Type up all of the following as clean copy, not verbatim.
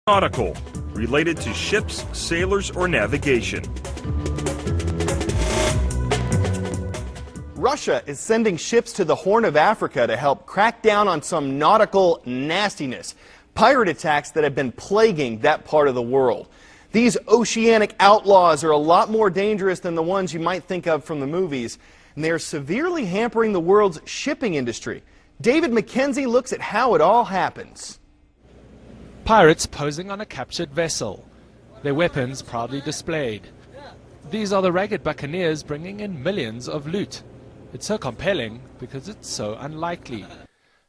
Nautical, related to ships, sailors, or navigation. Russia is sending ships to the Horn of Africa to help crack down on some nautical nastiness, pirate attacks that have been plaguing that part of the world. These oceanic outlaws are a lot more dangerous than the ones you might think of from the movies, and they are severely hampering the world's shipping industry. David Mackenzie looks at how it all happens. Pirates posing on a captured vessel, their weapons proudly displayed. These are the ragged buccaneers bringing in millions of loot. It's so compelling because it's so unlikely.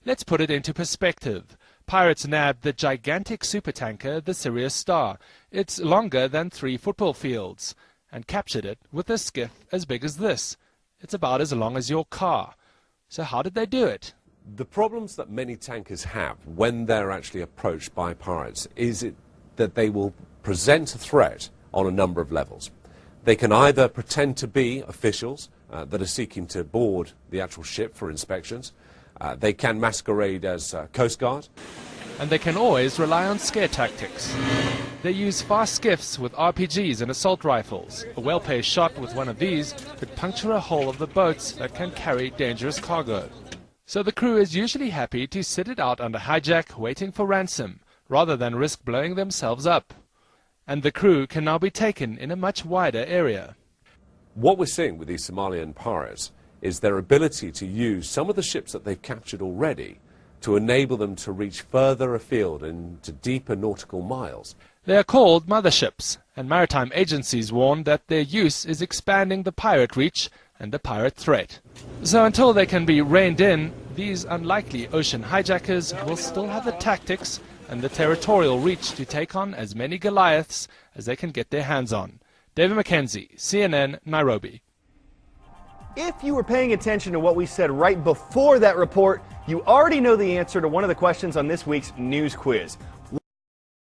Let's put it into perspective. Pirates nabbed the gigantic supertanker, the Sirius Star. It's longer than 3 football fields, and captured it with a skiff as big as this. It's about as long as your car. So how did they do it? The problems that many tankers have when they're actually approached by pirates is that they will present a threat on a number of levels. They can either pretend to be officials that are seeking to board the actual ship for inspections. They can masquerade as Coast Guard. And they can always rely on scare tactics. They use fast skiffs with RPGs and assault rifles. A well-paced shot with one of these could puncture a hull of the boats that can carry dangerous cargo. So the crew is usually happy to sit it out under hijack waiting for ransom, rather than risk blowing themselves up. And the crew can now be taken in a much wider area. What we're seeing with these Somalian pirates is their ability to use some of the ships that they've captured already to enable them to reach further afield into deeper nautical miles. They are called motherships, and maritime agencies warn that their use is expanding the pirate reach and the pirate threat. So until they can be reined in, these unlikely ocean hijackers will still have the tactics and the territorial reach to take on as many Goliaths as they can get their hands on. David Mackenzie, CNN, Nairobi. If you were paying attention to what we said right before that report, you already know the answer to one of the questions on this week's news quiz.